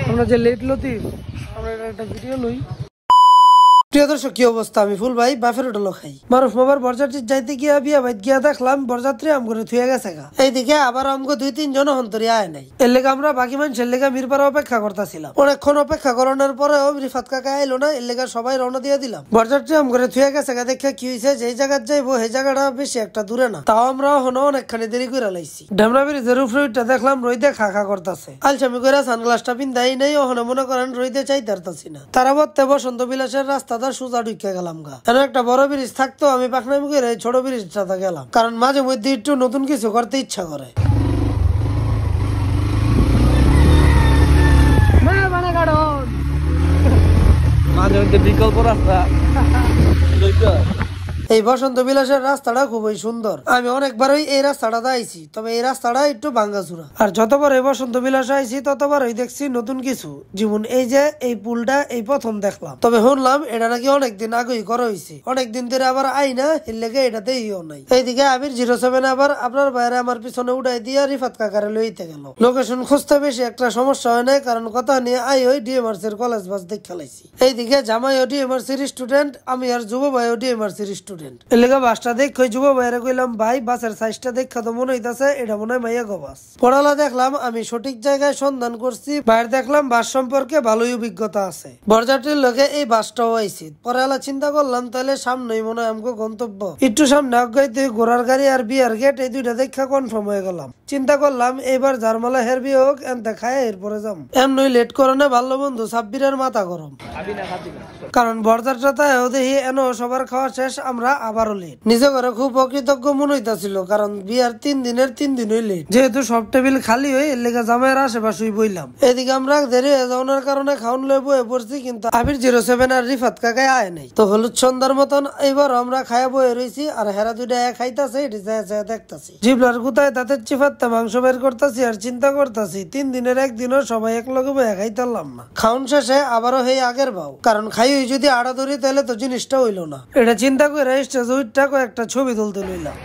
আমরা যে লেট লতিফ আমরা একটা ভিডিও লই। প্রিয় দর্শক, কি অবস্থা? আমি ফুল ভাই বাফের হোটেল খাই। মারুফ মামার বরযাত্রী যাইতে গিয়া বিয়া বাইত গিয়া দেখলাম বরযাত্রী আমগরে থুয়ে গেছে গা। এইদিকে আবার আমগো 2-3 জন হন্তরি আয় নাই। এর লেগে আমরা বাকি মানুষের লেগে মিরপাড়া অপেক্ষা করতেছিলাম। অনেকক্ষণ অপেক্ষা করানোর পরেও রিফাত কাকা আইলো না। এর লেগে সবাই রওনা দিয়ে দিলাম। বরযাত্রী আমগরে থুয়ে গেছে গা দেখে কি হয়েছে, যেই জায়গায় যাইবো সেই জায়গাটা বেশি একটা দূরে না। তাও আমরা হনো অনেকখানি দেরি করে লাইছি। ঢেমরা ব্রিজের উপরে দেখলাম রইদে খা করতেছে। আলসামি করে সানগ্লাসটা পিন্দাই নেই। ওখানে মনে করেন রইদে চাইতারতাছি না। তারা বলতে বসন্ত বিলাসের রাস্তাটা সোজা ঢুকে গেলাম গা। একটা বড় ব্রিজ থাকতো, আমি পাখনামি করে ছোট ব্রিজটাতে গেলাম, কারণ মাঝে মধ্যে একটু নতুন কিছু করতে ইচ্ছা করে। মাঝে মধ্যে বিকল্প রাস্তা। এই বসন্ত বিলাসের রাস্তাটা খুবই সুন্দর। আমি অনেকবারই এই রাস্তাটা আইছি, তবে এই রাস্তাটা একটু ভাঙ্গাচুরা। আর যতবার এই বসন্ত বিলাসে আইছি ততবারই দেখছি নতুন কিছু। যেমন এই যে এই পুলটা এই প্রথম দেখলাম, তবে শুনলাম এটা নাকি অনেকদিন আগেই করা হয়েছে। অনেকদিন ধরে আবার আই না, এর লেগে এটাতে ইও নাই। এইদিকে আবির 07 আবার আপনার বাইরে আমার পিছনে উঠাই দিয়ে রিফাত কাকারে লইতে গেল। লোকেশন খুঁজতে বেশি একটা সমস্যা হয় নাই, কারণ কথা নিয়ে আই ওই ডিএমআরসির কলেজ বাস দেখে লাইছি। এইদিকে জামাইও ডিএমআরসির স্টুডেন্ট, আমি আর যুব ভাইও ডিএমআরসির স্টুডেন্ট। এলাকা বাসটা দেখ যুব ভাইয়েরা কইলাম, ভাই বাসের সাইজটা দেখা তো মনে হইতাছে এটা মনে হয় মাইয়া গো বাস। পড়ালা দেখলাম আমি সঠিক জায়গায় সন্ধান করছি। বাইরে দেখলাম বাস সম্পর্কে ভালোই অভিজ্ঞতা আছে। বরযাত্রীর লোকে এই বাসটাও আইছে। পড়ালা চিন্তা করলাম তাহলে সামনেই মনে হয় আমাকে গন্তব্য। একটু সামনে আগাইতে ঘোড়ার গাড়ি আর বিয়ার গেট এই দুইটা দেখা কনফার্ম হয়ে গেলাম। চিন্তা করলাম এবার জারমালা হের বিয়ে হোক, এনতে খায় এরপরে যাম। এমনি লেট করো না ভালো বন্ধু, সাব্বিরের মাথা গরম। কারণ বরযাত্রাটায় দেখি এন সবার খাওয়া শেষ, আমরা আবারও লেট। নিজে করে খুব অকৃতজ্ঞ মনে হইতাছিল, কারণ বিয়ার 3 দিনের 3 দিনই লেট। যেহেতু সব টেবিল খালি হয়ে এর লেগে জামাইয়ের আশেপাশেই বইলাম। এদিকে আমরা দেরি হয়ে যাওয়ার কারণে খাওয়ান লয়ে বয়ে পড়ছি, কিন্তু আবির 07 আর রিফাত কাকায় আয় নাই। তো হলুদ সন্ধ্যার মতন এইবার আমরা খায়া বয়ে রয়েছি, আর হেরা দুইটা খাইতাছে, এটি দেখতাছি। জিবলার গুতায় তাতে চিফাতে মাংস বের করতেছি আর চিন্তা করতেছি 3 দিনের একদিনও সবাই এক লগে বয়ে খাইতারলাম না। খাওন শেষে আবারও হেই আগের ভাও, কারণ খাই যদি আড়া ধরি তাহলে তো জিনিসটা হইলো না। এটা চিন্তা করে স্টেজে উঠটা কয়েকটা ছবি তুলতে লইলাম।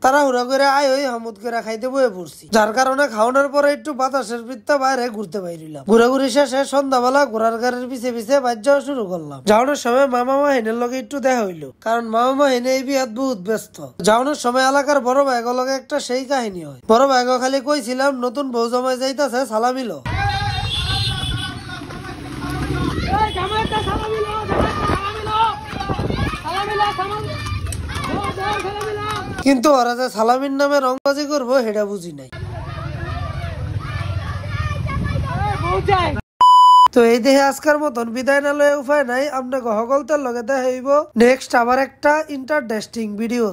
তাড়াহুড়া করে আয় ওই হামুদ করে খাইতে বয়ে পড়ছি, যার কারণে খাওয়ানোর পরে একটু বাতাসের বৃত্তা বাইরে ঘুরতে বাইরিলাম। ঘুরাঘুরি শেষে সন্ধ্যাবেলা ঘোড়ার গাড়ির পিছে পিছে বাইর যাওয়া শুরু করলাম। যাওয়ানোর সময় মামা মাহিনের লগে একটু দেখা হইলো, কারণ মামা মাহিনী এই বিয়াত বহুত ব্যস্ত। যাওয়ানোর সময় এলাকার বড় ভাইগো লগে একটা সেই কাহিনী হয়। বড় ভাইগো খালি কইছিলাম নতুন বউ জমায় যাইতাছে, সালামিলো। কিন্তু ওরা যে সালামির নামে রংবাজি করবো সেটা বুঝি নাই। তো এই দেহে আজকের মতন বিদায় না লয়ে উপায় নাই। আপনাকে হগলতার লগে দেখা হইব নেক্সট আবার একটা ইন্টারেস্টিং ভিডিও।